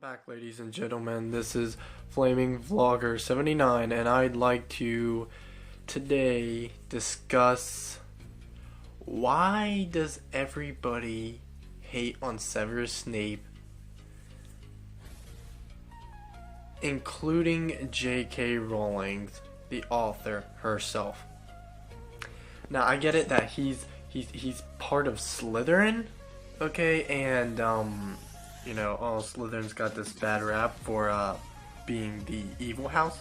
Back, ladies and gentlemen. This is Flaming Vlogger 79, and I'd like to today discuss why does everybody hate on Severus Snape, including J.K. Rowling, the author herself. Now, I get it that he's part of Slytherin, okay, and Slytherin's got this bad rap for being the evil house.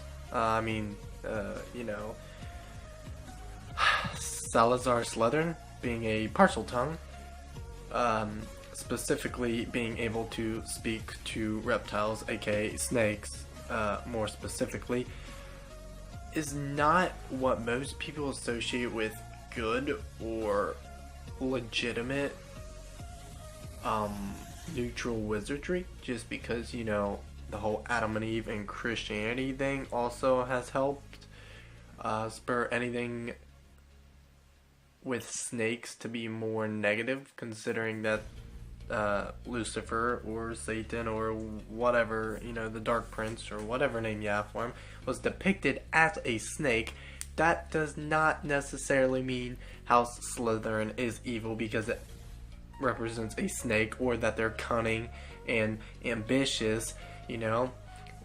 Salazar Slytherin being a partial tongue, specifically being able to speak to reptiles, aka snakes, more specifically, is not what most people associate with good or legitimate neutral wizardry, just because the whole Adam and Eve and Christianity thing also has helped spur anything with snakes to be more negative, considering that Lucifer or Satan or whatever, the Dark Prince or whatever name you have for him, was depicted as a snake. That does not necessarily mean House Slytherin is evil because it represents a snake, or that they're cunning and ambitious,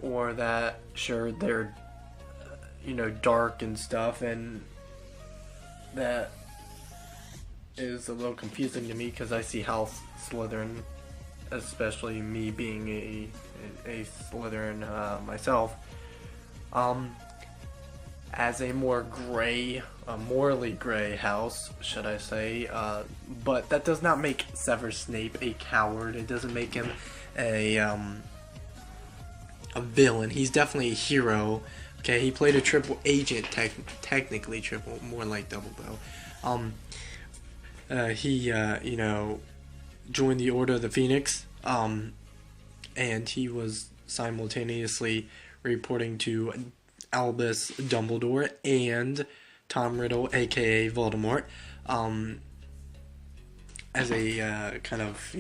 or that sure they're dark and stuff, and that is a little confusing to me because I see House Slytherin, especially me being a Slytherin myself, as a more gray, morally gray house, should I say, but that does not make Severus Snape a coward. It doesn't make him a villain. He's definitely a hero. Okay, he played a triple agent, technically triple, more like double though. He joined the Order of the Phoenix, and he was simultaneously reporting to Albus Dumbledore and Tom Riddle, aka Voldemort, as a kind of,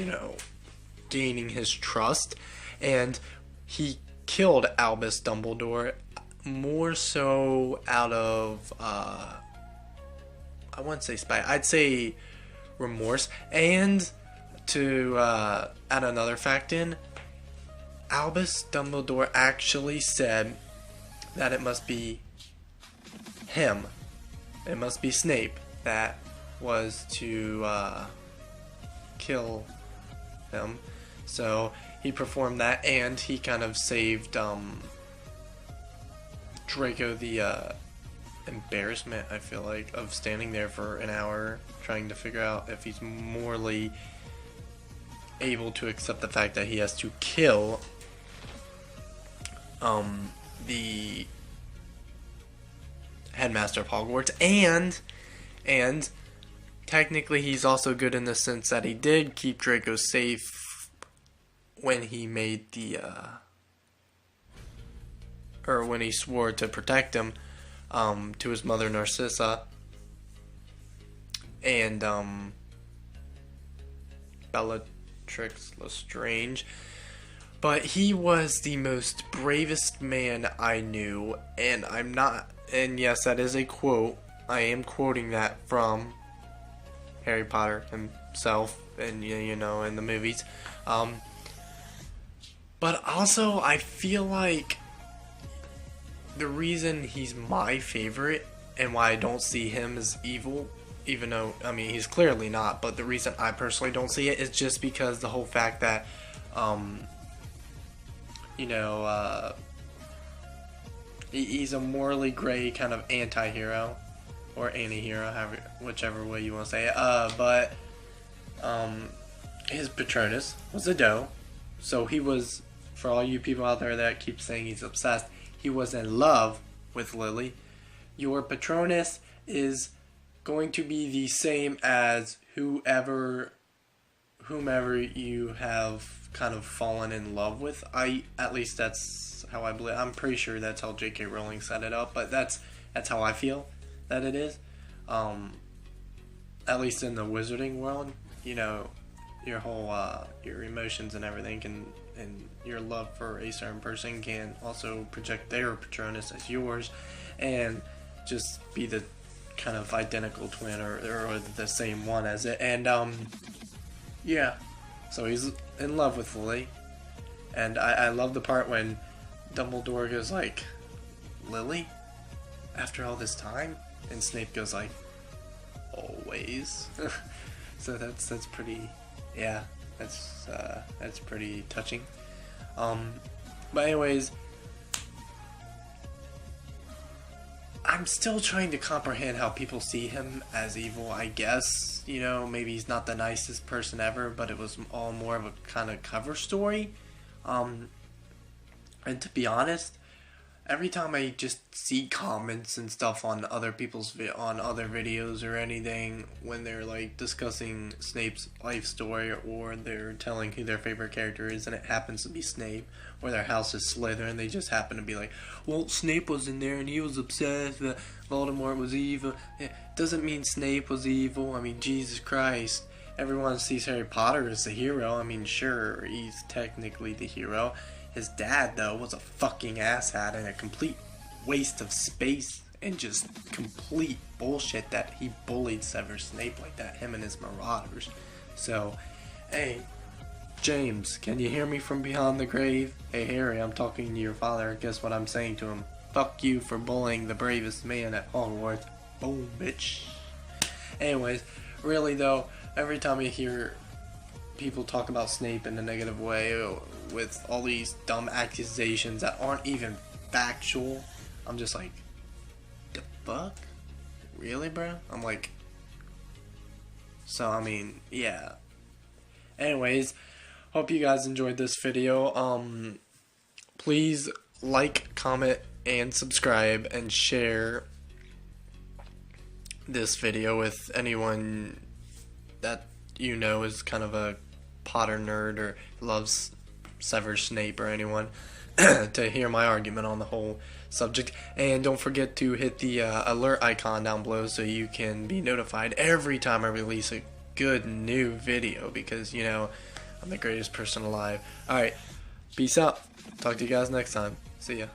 gaining his trust. And he killed Albus Dumbledore more so out of, I wouldn't say spite, I'd say remorse. And to add another fact in, Albus Dumbledore actually said that it must be him, it must be Snape that was to kill him. So he performed that, and he kind of saved Draco the embarrassment, I feel like, of standing there for an hour trying to figure out if he's morally able to accept the fact that he has to kill the headmaster of Hogwarts, and technically he's also good in the sense that he did keep Draco safe when he made the or when he swore to protect him to his mother Narcissa and Bellatrix Lestrange. But he was the most bravest man I knew, and and yes, that is a quote. I am quoting that from Harry Potter himself, and in the movies. But also, I feel like the reason he's my favorite and why I don't see him as evil, even though, he's clearly not, but the reason I personally don't see it is just because the whole fact that he's a morally gray kind of anti-hero or anti-hero, whichever way you want to say it. But his Patronus was a doe, so he was, for all you people out there that keep saying he's obsessed, he was in love with Lily. Your Patronus is going to be the same as whomever you have kind of fallen in love with. At least that's how I believe. I'm pretty sure that's how J.K. Rowling set it up, but that's how I feel that it is. At least in the wizarding world, your whole your emotions and everything can and your love for a certain person can also project their Patronus as yours, and just be the kind of identical twin or the same one as it. And yeah, so he's in love with Lily, and I love the part when Dumbledore goes like, Lily, after all this time, and Snape goes like, always. So that's pretty, yeah, that's pretty touching. But anyways, I'm still trying to comprehend how people see him as evil. I guess, you know, maybe he's not the nicest person ever, but it was all more of a kind of cover story. And to be honest, every time I just see comments and stuff on other people's on other videos or anything, when they're like discussing Snape's life story, or they're telling who their favorite character is and it happens to be Snape, or their house is Slytherin, they just happen to be like, well, Snape was in there and he was obsessed that Voldemort was evil. It doesn't mean Snape was evil. I mean, Jesus Christ. Everyone sees Harry Potter as the hero. I mean, sure, he's technically the hero. His dad, though, was a fucking asshat and a complete waste of space and just complete bullshit that he bullied Severus Snape like that, him and his marauders. So, hey, James, can you hear me from beyond the grave? Hey, Harry, I'm talking to your father. Guess what I'm saying to him? Fuck you for bullying the bravest man at Hogwarts. Boom, bitch. Anyways, really, though, every time I hear people talk about Snape in a negative way with all these dumb accusations that aren't even factual, I'm just like, the fuck? Really, bro? I'm like, so I mean, yeah. Anyways, hope you guys enjoyed this video. Please like, comment, and subscribe, and share this video with anyone that you know is kind of a Potter nerd or loves Severus Snape, or anyone to hear my argument on the whole subject. And don't forget to hit the alert icon down below so you can be notified every time I release a good new video, because, you know, I'm the greatest person alive. Alright, peace out. Talk to you guys next time. See ya.